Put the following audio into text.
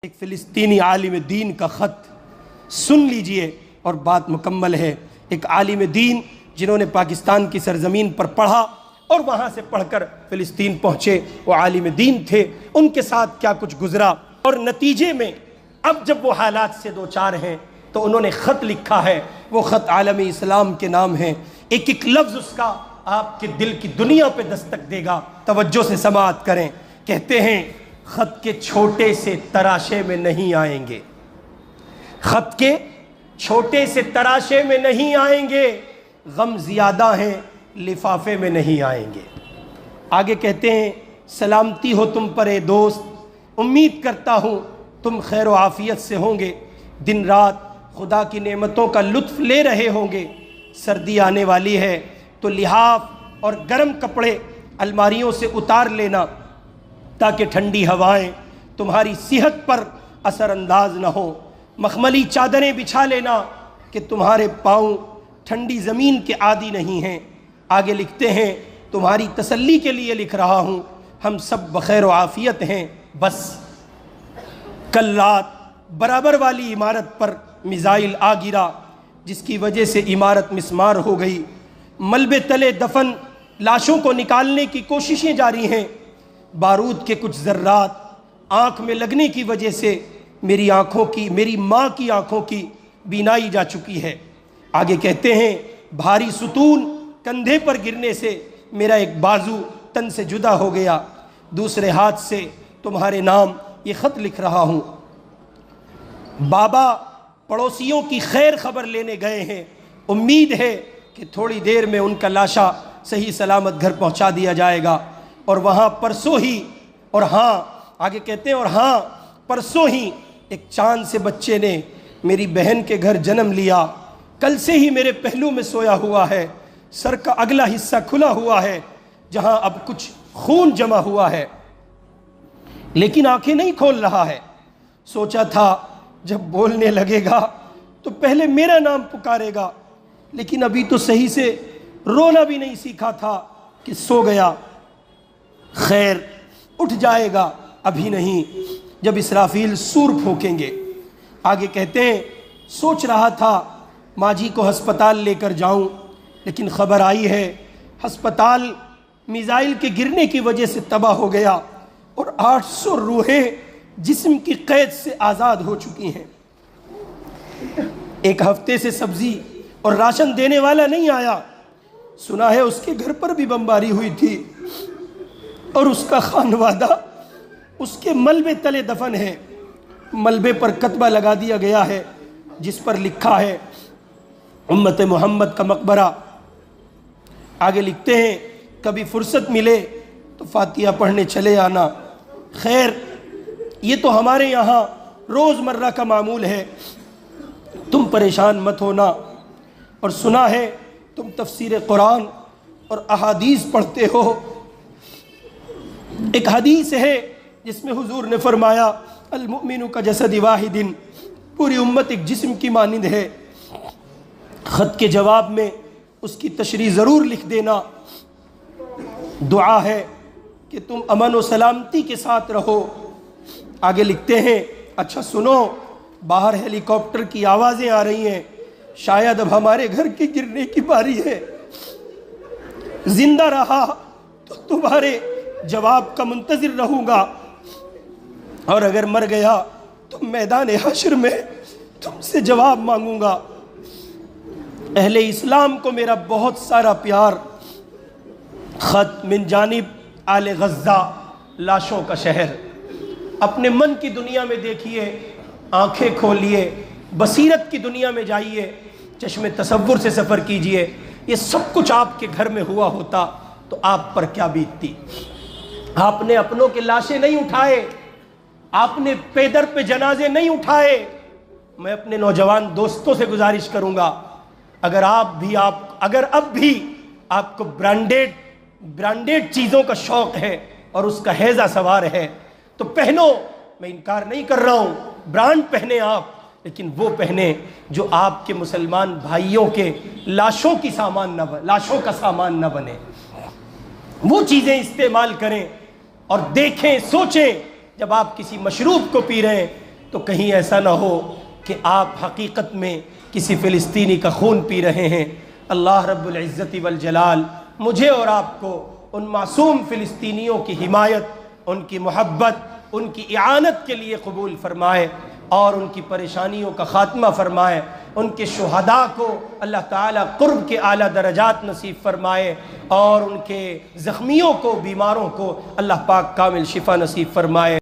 ایک فلسطینی عالم دین کا خط سن لیجئے اور بات مکمل ہے۔ ایک عالم دین جنہوں نے پاکستان کی سرزمین پر پڑھا اور وہاں سے پڑھ کر فلسطین پہنچے، وہ عالم دین تھے، ان کے ساتھ کیا کچھ گزرا، اور نتیجے میں اب جب وہ حالات سے دوچار ہیں تو انہوں نے خط لکھا ہے۔ وہ خط عالم اسلام کے نام ہے، ایک ایک لفظ اس کا آپ کے دل کی دنیا پہ دستک دے گا۔ توجہ سے سماعت کریں۔ کہتے ہیں خط کے چھوٹے سے تراشے میں نہیں آئیں گے، خط کے چھوٹے سے تراشے میں نہیں آئیں گے، غم زیادہ ہیں لفافے میں نہیں آئیں گے۔ آگے کہتے ہیں سلامتی ہو تم پر اے دوست، امید کرتا ہوں تم خیر و عافیت سے ہوں گے، دن رات خدا کی نعمتوں کا لطف لے رہے ہوں گے۔ سردی آنے والی ہے تو لحاف اور گرم کپڑے الماریوں سے اتار لینا تاکہ ٹھنڈی ہوائیں تمہاری صحت پر اثر انداز نہ ہوں، مخملی چادریں بچھا لینا کہ تمہارے پاؤں ٹھنڈی زمین کے عادی نہیں ہیں۔ آگے لکھتے ہیں تمہاری تسلی کے لیے لکھ رہا ہوں، ہم سب بخیر و عافیت ہیں، بس کل رات برابر والی عمارت پر میزائل آ گرا جس کی وجہ سے عمارت مسمار ہو گئی، ملبے تلے دفن لاشوں کو نکالنے کی کوششیں جاری ہیں، بارود کے کچھ ذرات آنکھ میں لگنے کی وجہ سے میری ماں کی آنکھوں کی بینائی جا چکی ہے۔ آگے کہتے ہیں بھاری ستون کندھے پر گرنے سے میرا ایک بازو تن سے جدا ہو گیا، دوسرے ہاتھ سے تمہارے نام یہ خط لکھ رہا ہوں۔ بابا پڑوسیوں کی خیر خبر لینے گئے ہیں، امید ہے کہ تھوڑی دیر میں ان کا لاشا صحیح سلامت گھر پہنچا دیا جائے گا، اور وہاں پرسوں ہی، اور ہاں آگے کہتے ہیں اور ہاں پرسوں ہی ایک چاند سے بچے نے میری بہن کے گھر جنم لیا، کل سے ہی میرے پہلو میں سویا ہوا ہے، سر کا اگلا حصہ کھلا ہوا ہے جہاں اب کچھ خون جمع ہوا ہے، لیکن آنکھیں نہیں کھول رہا ہے۔ سوچا تھا جب بولنے لگے گا تو پہلے میرا نام پکارے گا، لیکن ابھی تو صحیح سے رونا بھی نہیں سیکھا تھا کہ سو گیا۔ خیر اٹھ جائے گا، ابھی نہیں، جب اسرافیل سور پھونکیں گے۔ آگے کہتے ہیں سوچ رہا تھا ماں جی کو ہسپتال لے کر جاؤں، لیکن خبر آئی ہے ہسپتال میزائل کے گرنے کی وجہ سے تباہ ہو گیا اور 800 روحیں جسم کی قید سے آزاد ہو چکی ہیں۔ ایک ہفتے سے سبزی اور راشن دینے والا نہیں آیا، سنا ہے اس کے گھر پر بھی بمباری ہوئی تھی اور اس کا خانوادہ اس کے ملبے تلے دفن ہے۔ ملبے پر کتبہ لگا دیا گیا ہے جس پر لکھا ہے امت محمد کا مقبرہ۔ آگے لکھتے ہیں کبھی فرصت ملے تو فاتحہ پڑھنے چلے آنا۔ خیر یہ تو ہمارے یہاں روز مرہ کا معمول ہے، تم پریشان مت ہونا۔ اور سنا ہے تم تفسیر قرآن اور احادیث پڑھتے ہو، ایک حدیث ہے جس میں حضور نے فرمایا المؤمن کا جسد واحد، پوری امت ایک جسم کی مانند ہے۔ خط کے جواب میں اس کی تشریح ضرور لکھ دینا۔ دعا ہے کہ تم امن و سلامتی کے ساتھ رہو۔ آگے لکھتے ہیں اچھا سنو، باہر ہیلی کاپٹر کی آوازیں آ رہی ہیں، شاید اب ہمارے گھر کے گرنے کی باری ہے، زندہ رہا تو تمہارے جواب کا منتظر رہوں گا، اور اگر مر گیا تو میدان حشر میں تم سے جواب مانگوں گا۔ اہل اسلام کو میرا بہت سارا پیار۔ خط من جانب آل غزہ، لاشوں کا شہر۔ اپنے من کی دنیا میں دیکھیے، آنکھیں کھولیے، بصیرت کی دنیا میں جائیے، چشم تصور سے سفر کیجئے۔ یہ سب کچھ آپ کے گھر میں ہوا ہوتا تو آپ پر کیا بیتتی؟ آپ نے اپنوں کے لاشیں نہیں اٹھائے، آپ نے پیدر پہ جنازے نہیں اٹھائے۔ میں اپنے نوجوان دوستوں سے گزارش کروں گا اگر اب بھی آپ کو برانڈیڈ چیزوں کا شوق ہے اور اس کا ہیضہ سوار ہے تو پہنو، میں انکار نہیں کر رہا ہوں، برانڈ پہنے آپ، لیکن وہ پہنے جو آپ کے مسلمان بھائیوں کے لاشوں کا سامان نہ بنے۔ وہ چیزیں استعمال کریں اور دیکھیں، سوچیں، جب آپ کسی مشروب کو پی رہے ہیں تو کہیں ایسا نہ ہو کہ آپ حقیقت میں کسی فلسطینی کا خون پی رہے ہیں۔ اللہ رب العزت والجلال مجھے اور آپ کو ان معصوم فلسطینیوں کی حمایت، ان کی محبت، ان کی اعانت کے لیے قبول فرمائے اور ان کی پریشانیوں کا خاتمہ فرمائے۔ ان کے شہداء کو اللہ تعالیٰ قرب کے اعلیٰ درجات نصیب فرمائے اور ان کے زخمیوں کو، بیماروں کو اللہ پاک کامل شفا نصیب فرمائے۔